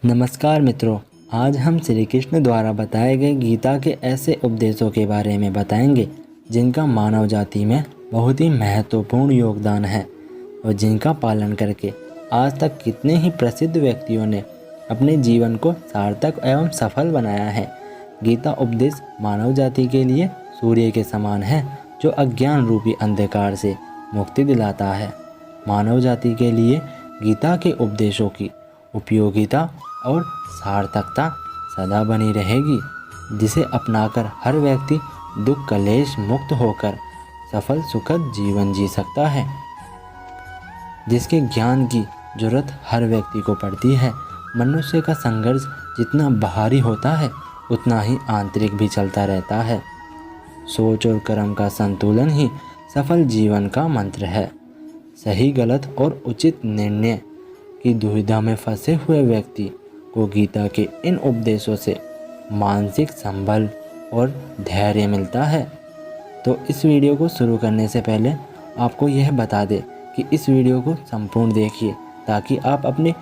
नमस्कार मित्रों, आज हम श्री कृष्ण द्वारा बताए गए गीता के ऐसे उपदेशों के बारे में बताएंगे जिनका मानव जाति में बहुत ही महत्वपूर्ण योगदान है और जिनका पालन करके आज तक कितने ही प्रसिद्ध व्यक्तियों ने अपने जीवन को सार्थक एवं सफल बनाया है। गीता उपदेश मानव जाति के लिए सूर्य के समान है जो अज्ञान रूपी अंधकार से मुक्ति दिलाता है। मानव जाति के लिए गीता के उपदेशों की उपयोगिता और सार्थकता सदा बनी रहेगी, जिसे अपनाकर हर व्यक्ति दुख कलेश मुक्त होकर सफल सुखद जीवन जी सकता है। जिसके ज्ञान की जरूरत हर व्यक्ति को पड़ती है। मनुष्य का संघर्ष जितना बाहरी होता है उतना ही आंतरिक भी चलता रहता है। सोच और कर्म का संतुलन ही सफल जीवन का मंत्र है। सही गलत और उचित निर्णय की दुविधा में फंसे हुए व्यक्ति को गीता के इन उपदेशों से मानसिक संबल और धैर्य मिलता है। तो इस वीडियो को शुरू करने से पहले आपको यह बता दें कि इस वीडियो को संपूर्ण देखिए ताकि आप अपने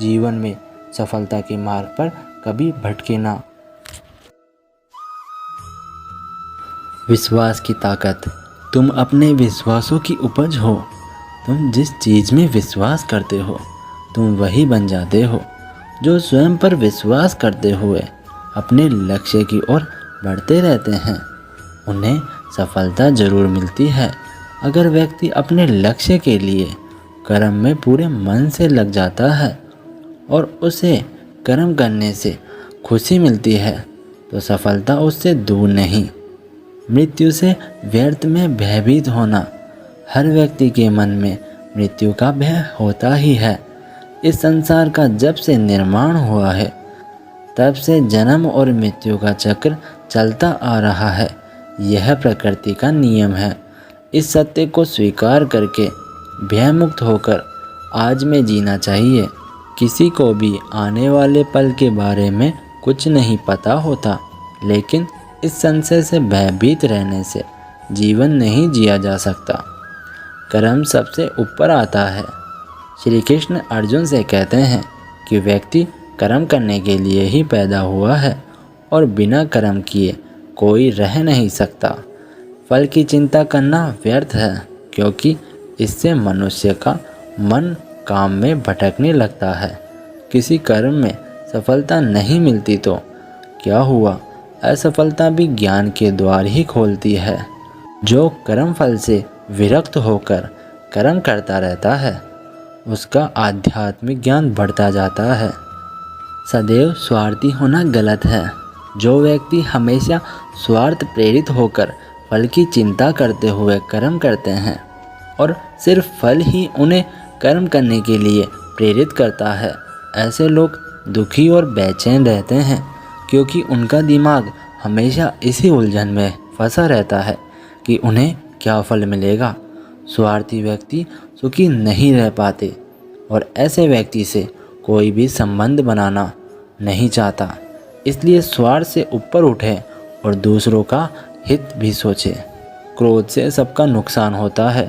जीवन में सफलता के मार्ग पर कभी भटके ना। विश्वास की ताकत। तुम अपने विश्वासों की उपज हो। तुम जिस चीज़ में विश्वास करते हो तुम वही बन जाते हो। जो स्वयं पर विश्वास करते हुए अपने लक्ष्य की ओर बढ़ते रहते हैं उन्हें सफलता जरूर मिलती है। अगर व्यक्ति अपने लक्ष्य के लिए कर्म में पूरे मन से लग जाता है और उसे कर्म करने से खुशी मिलती है तो सफलता उससे दूर नहीं। मृत्यु से व्यर्थ में भयभीत होना। हर व्यक्ति के मन में मृत्यु का भय होता ही है। इस संसार का जब से निर्माण हुआ है तब से जन्म और मृत्यु का चक्र चलता आ रहा है। यह प्रकृति का नियम है। इस सत्य को स्वीकार करके भयमुक्त होकर आज में जीना चाहिए। किसी को भी आने वाले पल के बारे में कुछ नहीं पता होता, लेकिन इस संशय से भयभीत रहने से जीवन नहीं जिया जा सकता। कर्म सबसे ऊपर आता है। श्री कृष्ण अर्जुन से कहते हैं कि व्यक्ति कर्म करने के लिए ही पैदा हुआ है और बिना कर्म किए कोई रह नहीं सकता। फल की चिंता करना व्यर्थ है क्योंकि इससे मनुष्य का मन काम में भटकने लगता है। किसी कर्म में सफलता नहीं मिलती तो क्या हुआ, असफलता भी ज्ञान के द्वार ही खोलती है। जो कर्म फल से विरक्त होकर कर्म करता रहता है उसका आध्यात्मिक ज्ञान बढ़ता जाता है। सदैव स्वार्थी होना गलत है। जो व्यक्ति हमेशा स्वार्थ प्रेरित होकर फल की चिंता करते हुए कर्म करते हैं और सिर्फ फल ही उन्हें कर्म करने के लिए प्रेरित करता है, ऐसे लोग दुखी और बेचैन रहते हैं क्योंकि उनका दिमाग हमेशा इसी उलझन में फंसा रहता है कि उन्हें क्या फल मिलेगा। स्वार्थी व्यक्ति सुखी नहीं रह पाते और ऐसे व्यक्ति से कोई भी संबंध बनाना नहीं चाहता। इसलिए स्वार्थ से ऊपर उठे और दूसरों का हित भी सोचे। क्रोध से सबका नुकसान होता है।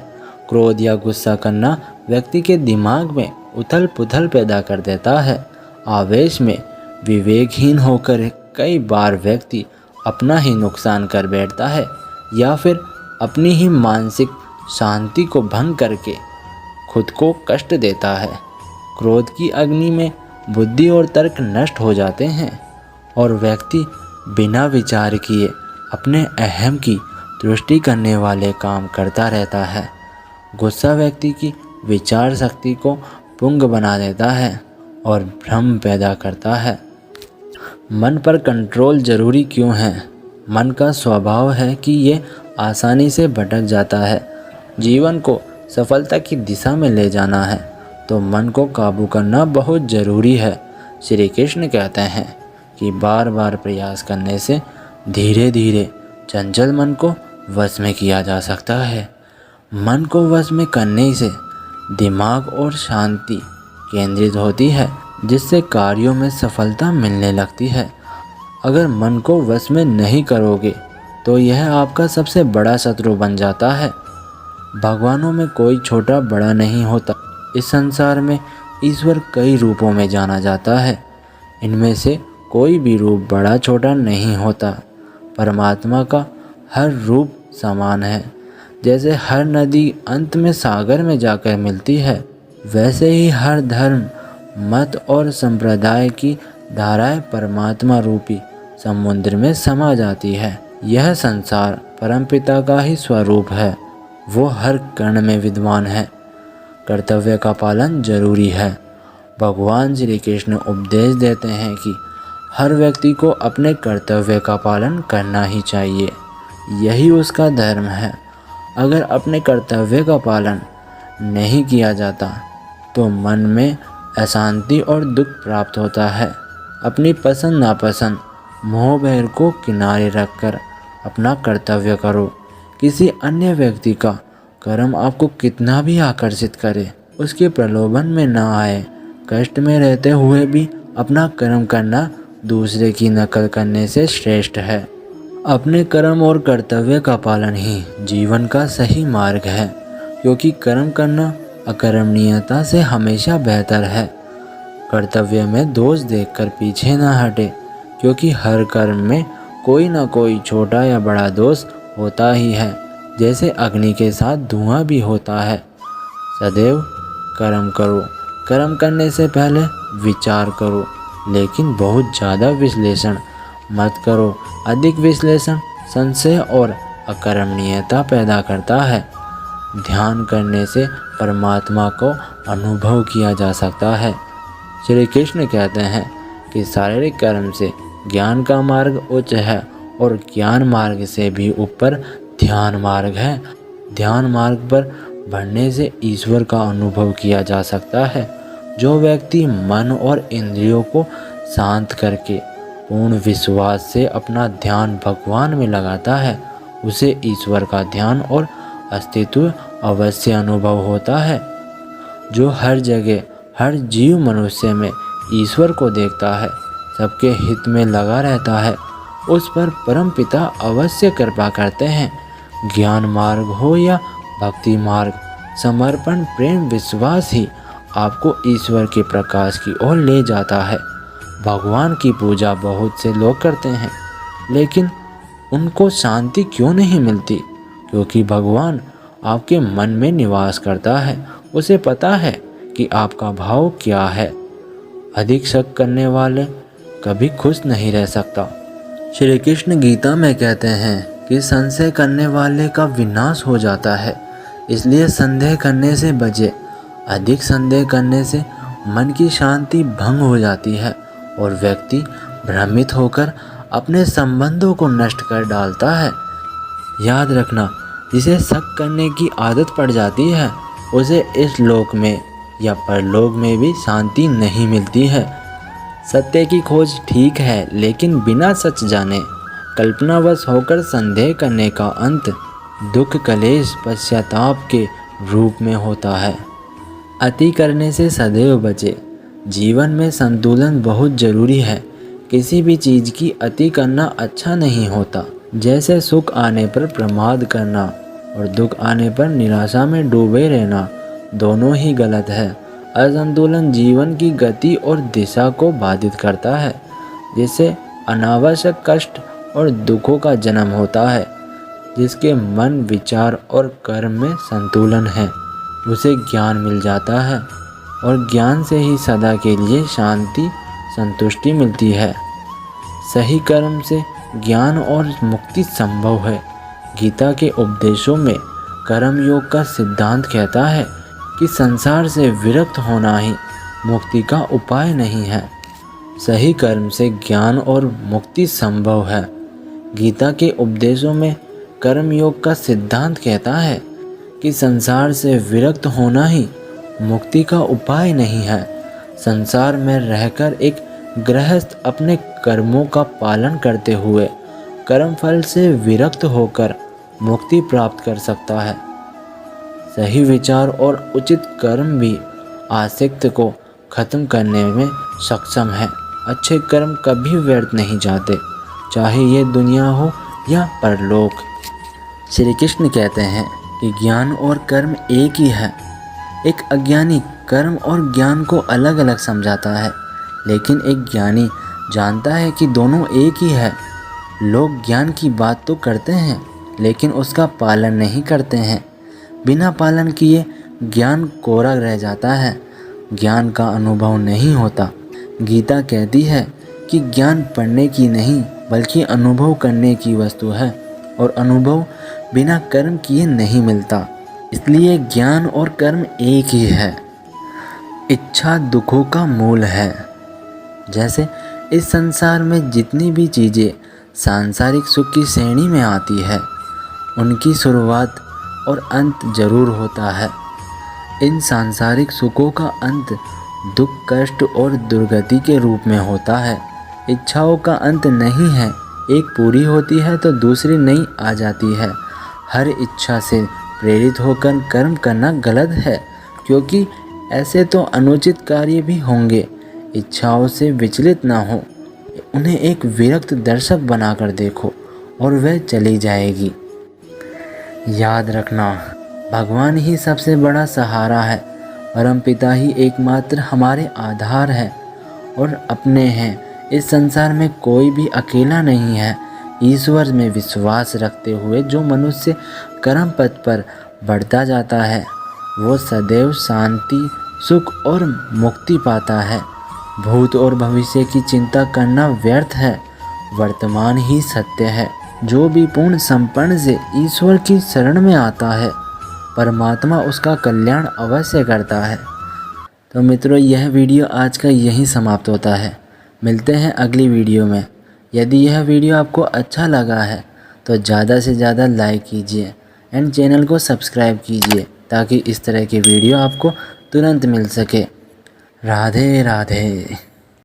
क्रोध या गुस्सा करना व्यक्ति के दिमाग में उथल पुथल पैदा कर देता है। आवेश में विवेकहीन होकर कई बार व्यक्ति अपना ही नुकसान कर बैठता है या फिर अपनी ही मानसिक शांति को भंग करके खुद को कष्ट देता है। क्रोध की अग्नि में बुद्धि और तर्क नष्ट हो जाते हैं और व्यक्ति बिना विचार किए अपने अहम की तुष्टि करने वाले काम करता रहता है। गुस्सा व्यक्ति की विचार शक्ति को पुंग बना देता है और भ्रम पैदा करता है। मन पर कंट्रोल जरूरी क्यों है? मन का स्वभाव है कि ये आसानी से भटक जाता है। जीवन को सफलता की दिशा में ले जाना है तो मन को काबू करना बहुत ज़रूरी है। श्री कृष्ण कहते हैं कि बार बार प्रयास करने से धीरे धीरे चंचल मन को वश में किया जा सकता है। मन को वश में करने से दिमाग और शांति केंद्रित होती है जिससे कार्यों में सफलता मिलने लगती है। अगर मन को वश में नहीं करोगे तो यह आपका सबसे बड़ा शत्रु बन जाता है। भगवानों में कोई छोटा बड़ा नहीं होता। इस संसार में ईश्वर कई रूपों में जाना जाता है। इनमें से कोई भी रूप बड़ा छोटा नहीं होता। परमात्मा का हर रूप समान है। जैसे हर नदी अंत में सागर में जाकर मिलती है, वैसे ही हर धर्म, मत और संप्रदाय की धाराएं परमात्मा रूपी समुद्र में समा जाती है। यह संसार परमपिता का ही स्वरूप है। वो हर कण में विद्वान है। कर्तव्य का पालन जरूरी है। भगवान श्री कृष्ण उपदेश देते हैं कि हर व्यक्ति को अपने कर्तव्य का पालन करना ही चाहिए। यही उसका धर्म है। अगर अपने कर्तव्य का पालन नहीं किया जाता तो मन में अशांति और दुख प्राप्त होता है। अपनी पसंद नापसंद, मोह भय को किनारे रखकर अपना कर्तव्य करो। किसी अन्य व्यक्ति का कर्म आपको कितना भी आकर्षित करे, उसके प्रलोभन में ना आए। कष्ट में रहते हुए भी अपना कर्म करना दूसरे की नकल करने से श्रेष्ठ है। अपने कर्म और कर्तव्य का पालन ही जीवन का सही मार्ग है, क्योंकि कर्म करना अकर्मणीयता से हमेशा बेहतर है। कर्तव्य में दोष देखकर पीछे ना हटे, क्योंकि हर कर्म में कोई ना कोई छोटा या बड़ा दोष होता ही है। जैसे अग्नि के साथ धुआं भी होता है। सदैव कर्म करो। कर्म करने से पहले विचार करो, लेकिन बहुत ज़्यादा विश्लेषण मत करो। अधिक विश्लेषण संशय और अकर्मणीयता पैदा करता है। ध्यान करने से परमात्मा को अनुभव किया जा सकता है। श्री कृष्ण कहते हैं कि शारीरिक कर्म से ज्ञान का मार्ग उच्च है और ज्ञान मार्ग से भी ऊपर ध्यान मार्ग है। ध्यान मार्ग पर बढ़ने से ईश्वर का अनुभव किया जा सकता है। जो व्यक्ति मन और इंद्रियों को शांत करके पूर्ण विश्वास से अपना ध्यान भगवान में लगाता है, उसे ईश्वर का ध्यान और अस्तित्व अवश्य अनुभव होता है। जो हर जगह हर जीव मनुष्य में ईश्वर को देखता है, सबके हित में लगा रहता है, उस पर परम पिता अवश्य कृपा करते हैं। ज्ञान मार्ग हो या भक्ति मार्ग, समर्पण प्रेम विश्वास ही आपको ईश्वर के प्रकाश की ओर ले जाता है। भगवान की पूजा बहुत से लोग करते हैं, लेकिन उनको शांति क्यों नहीं मिलती? क्योंकि भगवान आपके मन में निवास करता है। उसे पता है कि आपका भाव क्या है। अधिक शक करने वाले कभी खुश नहीं रह सकता। श्री कृष्ण गीता में कहते हैं कि संशय करने वाले का विनाश हो जाता है, इसलिए संदेह करने से बचे। अधिक संदेह करने से मन की शांति भंग हो जाती है और व्यक्ति भ्रमित होकर अपने संबंधों को नष्ट कर डालता है। याद रखना, जिसे शक करने की आदत पड़ जाती है, उसे इस लोक में या परलोक में भी शांति नहीं मिलती है। सत्य की खोज ठीक है, लेकिन बिना सच जाने कल्पनावश होकर संदेह करने का अंत दुख, कलेश, पश्चाताप के रूप में होता है। अति करने से सदैव बचे। जीवन में संतुलन बहुत जरूरी है। किसी भी चीज़ की अति करना अच्छा नहीं होता। जैसे सुख आने पर प्रमाद करना और दुख आने पर निराशा में डूबे रहना, दोनों ही गलत है। असंतुलन जीवन की गति और दिशा को बाधित करता है, जिससे अनावश्यक कष्ट और दुखों का जन्म होता है। जिसके मन, विचार और कर्म में संतुलन है, उसे ज्ञान मिल जाता है और ज्ञान से ही सदा के लिए शांति, संतुष्टि मिलती है। सही कर्म से ज्ञान और मुक्ति संभव है। गीता के उपदेशों में कर्म योग का सिद्धांत कहता है कि संसार से विरक्त होना ही मुक्ति का उपाय नहीं है। सही कर्म से ज्ञान और मुक्ति संभव है। गीता के उपदेशों में कर्म योग का सिद्धांत कहता है कि संसार से विरक्त होना ही मुक्ति का उपाय नहीं है। संसार में रहकर एक गृहस्थ अपने कर्मों का पालन करते हुए कर्मफल से विरक्त होकर मुक्ति प्राप्त कर सकता है। सही विचार और उचित कर्म भी आसक्त को खत्म करने में सक्षम है। अच्छे कर्म कभी व्यर्थ नहीं जाते, चाहे ये दुनिया हो या परलोक। श्री कृष्ण कहते हैं कि ज्ञान और कर्म एक ही है। एक अज्ञानी कर्म और ज्ञान को अलग अलग समझाता है। लेकिन एक ज्ञानी जानता है कि दोनों एक ही है। लोग ज्ञान की बात तो करते हैं लेकिन उसका पालन नहीं करते हैं। बिना पालन किए ज्ञान कोरा रह जाता है, ज्ञान का अनुभव नहीं होता। गीता कहती है कि ज्ञान पढ़ने की नहीं बल्कि अनुभव करने की वस्तु है और अनुभव बिना कर्म किए नहीं मिलता। इसलिए ज्ञान और कर्म एक ही है। इच्छा दुखों का मूल है। जैसे इस संसार में जितनी भी चीज़ें सांसारिक सुख की श्रेणी में आती है उनकी शुरुआत और अंत जरूर होता है। इन सांसारिक सुखों का अंत दुख, कष्ट और दुर्गति के रूप में होता है। इच्छाओं का अंत नहीं है, एक पूरी होती है तो दूसरी नई आ जाती है। हर इच्छा से प्रेरित होकर कर्म करना गलत है, क्योंकि ऐसे तो अनुचित कार्य भी होंगे। इच्छाओं से विचलित ना हो, उन्हें एक विरक्त दर्शक बनाकर देखो और वह चली जाएगी। याद रखना, भगवान ही सबसे बड़ा सहारा है। परमपिता ही एकमात्र हमारे आधार है और अपने हैं। इस संसार में कोई भी अकेला नहीं है। ईश्वर में विश्वास रखते हुए जो मनुष्य कर्म पथ पर बढ़ता जाता है वो सदैव शांति, सुख और मुक्ति पाता है। भूत और भविष्य की चिंता करना व्यर्थ है, वर्तमान ही सत्य है। जो भी पूर्ण संपन्न से ईश्वर की शरण में आता है परमात्मा उसका कल्याण अवश्य करता है। तो मित्रों, यह वीडियो आज का यहीं समाप्त होता है। मिलते हैं अगली वीडियो में। यदि यह वीडियो आपको अच्छा लगा है तो ज़्यादा से ज़्यादा लाइक कीजिए एंड चैनल को सब्सक्राइब कीजिए ताकि इस तरह की वीडियो आपको तुरंत मिल सके। राधे राधे।